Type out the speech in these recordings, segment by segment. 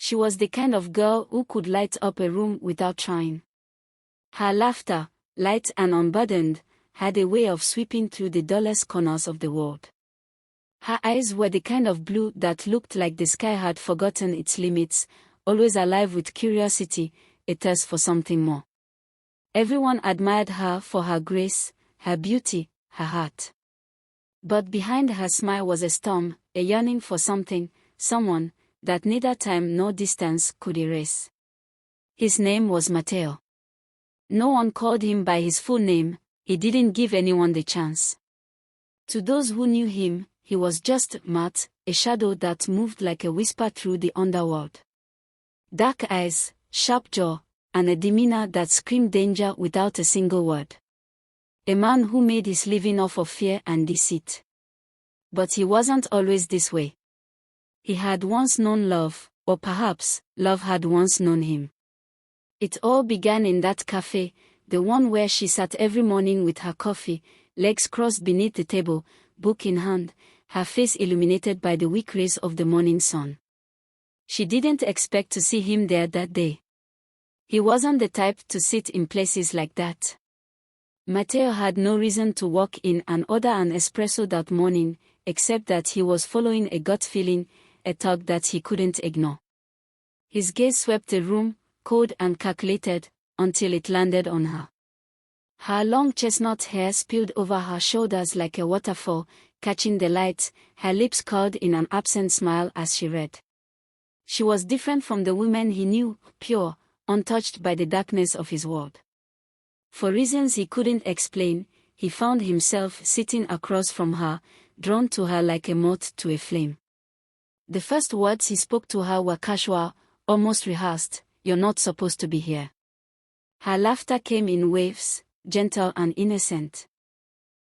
She was the kind of girl who could light up a room without trying. Her laughter, light and unburdened, had a way of sweeping through the dullest corners of the world. Her eyes were the kind of blue that looked like the sky had forgotten its limits, always alive with curiosity, a thirst for something more. Everyone admired her for her grace, her beauty, her heart. But behind her smile was a storm, a yearning for something, someone, that neither time nor distance could erase. His name was Mateo. No one called him by his full name, he didn't give anyone the chance. To those who knew him, he was just Matt, a shadow that moved like a whisper through the underworld. Dark eyes, sharp jaw, and a demeanor that screamed danger without a single word. A man who made his living off of fear and deceit. But he wasn't always this way. He had once known love, or perhaps, love had once known him. It all began in that cafe, the one where she sat every morning with her coffee, legs crossed beneath the table, book in hand, her face illuminated by the weak rays of the morning sun. She didn't expect to see him there that day. He wasn't the type to sit in places like that. Mateo had no reason to walk in and order an espresso that morning, except that he was following a gut feeling, a tug that he couldn't ignore. His gaze swept the room, cold and calculated, until it landed on her. Her long chestnut hair spilled over her shoulders like a waterfall, catching the light, her lips curled in an absent smile as she read. She was different from the women he knew, pure, untouched by the darkness of his world. For reasons he couldn't explain, he found himself sitting across from her, drawn to her like a moth to a flame. The first words he spoke to her were casual, almost rehearsed, "You're not supposed to be here." Her laughter came in waves, gentle and innocent.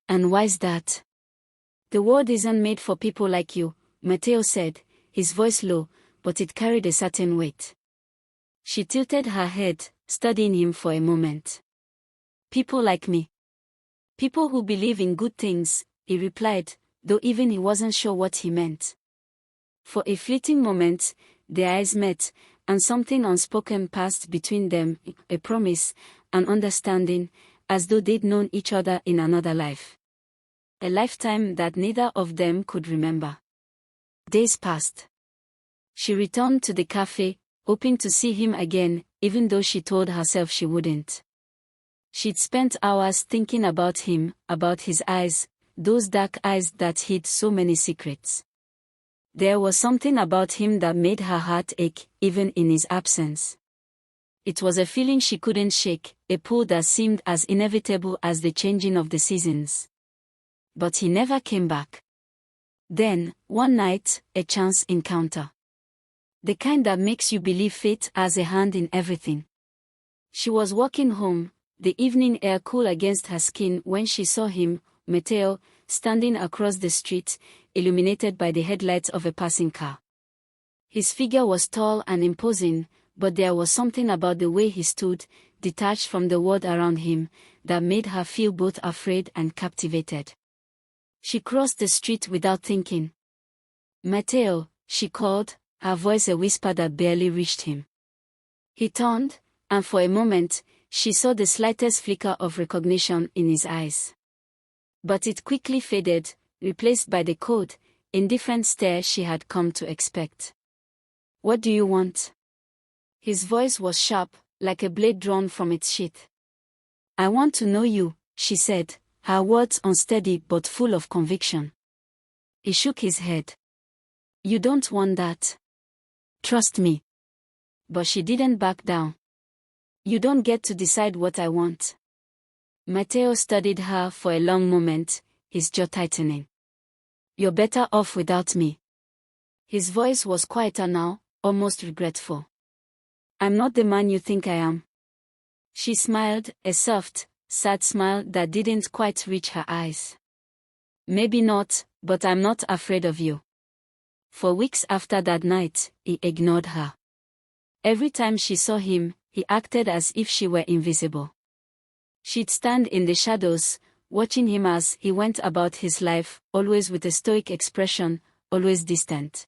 "And why's that?" "The world isn't made for people like you," Mateo said, his voice low, but it carried a certain weight. She tilted her head, studying him for a moment. "People like me. People who believe in good things," he replied, though even he wasn't sure what he meant. For a fleeting moment, their eyes met, and something unspoken passed between them, a promise, an understanding, as though they'd known each other in another life. A lifetime that neither of them could remember. Days passed. She returned to the cafe, hoping to see him again, even though she told herself she wouldn't. She'd spent hours thinking about him, about his eyes, those dark eyes that hid so many secrets. There was something about him that made her heart ache, even in his absence. It was a feeling she couldn't shake, a pull that seemed as inevitable as the changing of the seasons. But he never came back. Then, one night, a chance encounter. The kind that makes you believe fate has a hand in everything. She was walking home, the evening air cool against her skin when she saw him, Mateo, standing across the street, illuminated by the headlights of a passing car. His figure was tall and imposing, but there was something about the way he stood, detached from the world around him, that made her feel both afraid and captivated. She crossed the street without thinking. "Mateo," she called, her voice a whisper that barely reached him. He turned, and for a moment, she saw the slightest flicker of recognition in his eyes. But it quickly faded, replaced by the cold, indifferent stare she had come to expect. "What do you want?" His voice was sharp, like a blade drawn from its sheath. "I want to know you," she said, her words unsteady but full of conviction. He shook his head. "You don't want that. Trust me." But she didn't back down. "You don't get to decide what I want." Mateo studied her for a long moment, his jaw tightening. "You're better off without me." His voice was quieter now, almost regretful. "I'm not the man you think I am." She smiled, a soft, sad smile that didn't quite reach her eyes. "Maybe not, but I'm not afraid of you." For weeks after that night, he ignored her. Every time she saw him, he acted as if she were invisible. She'd stand in the shadows, watching him as he went about his life, always with a stoic expression, always distant.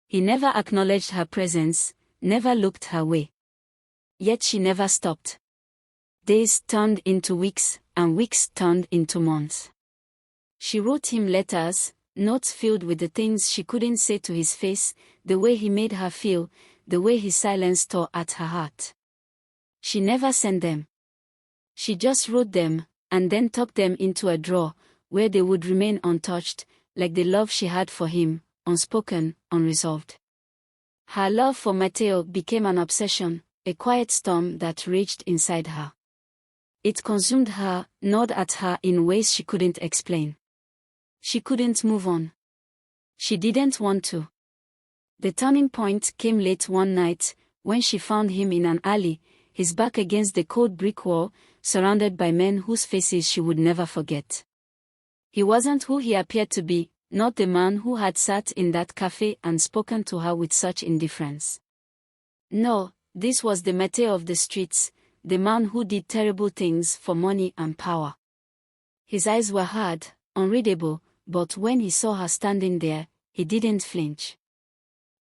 He never acknowledged her presence, never looked her way. Yet she never stopped. Days turned into weeks, and weeks turned into months. She wrote him letters, notes filled with the things she couldn't say to his face, the way he made her feel, the way his silence tore at her heart. She never sent them. She just wrote them, and then tucked them into a drawer, where they would remain untouched, like the love she had for him, unspoken, unresolved. Her love for Matteo became an obsession, a quiet storm that raged inside her. It consumed her, gnawed at her in ways she couldn't explain. She couldn't move on. She didn't want to. The turning point came late one night, when she found him in an alley, his back against the cold brick wall, surrounded by men whose faces she would never forget. He wasn't who he appeared to be, not the man who had sat in that cafe and spoken to her with such indifference. No, this was the Matteo of the streets, the man who did terrible things for money and power. His eyes were hard, unreadable, but when he saw her standing there, he didn't flinch.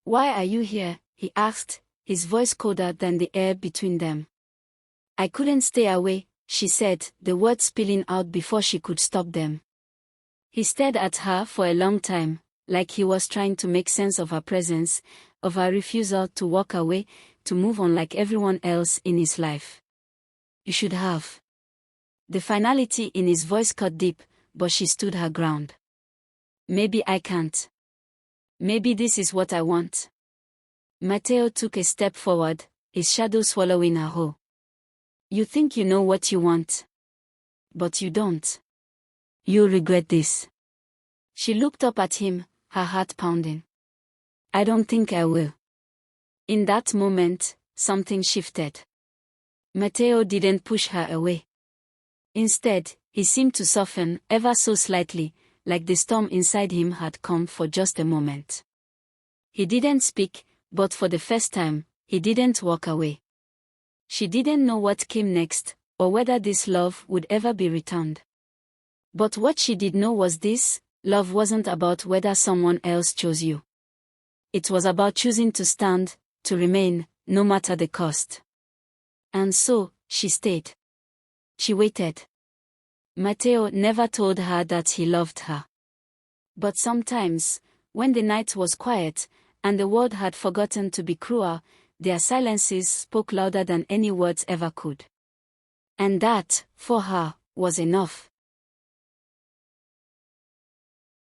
"Why are you here?" he asked, his voice colder than the air between them. "I couldn't stay away," she said, the words spilling out before she could stop them. He stared at her for a long time, like he was trying to make sense of her presence, of her refusal to walk away, to move on like everyone else in his life. "You should have." The finality in his voice cut deep, but she stood her ground. "Maybe I can't. Maybe this is what I want." Matteo took a step forward, his shadow swallowing her whole. "You think you know what you want. But you don't. You'll regret this." She looked up at him, her heart pounding. "I don't think I will." In that moment, something shifted. Matteo didn't push her away. Instead, he seemed to soften, ever so slightly, like the storm inside him had come for just a moment. He didn't speak, but for the first time, he didn't walk away. She didn't know what came next, or whether this love would ever be returned. But what she did know was this: love wasn't about whether someone else chose you. It was about choosing to stand, to remain, no matter the cost. And so, she stayed. She waited. Matteo never told her that he loved her. But sometimes, when the night was quiet, and the world had forgotten to be cruel, their silences spoke louder than any words ever could. And that, for her, was enough.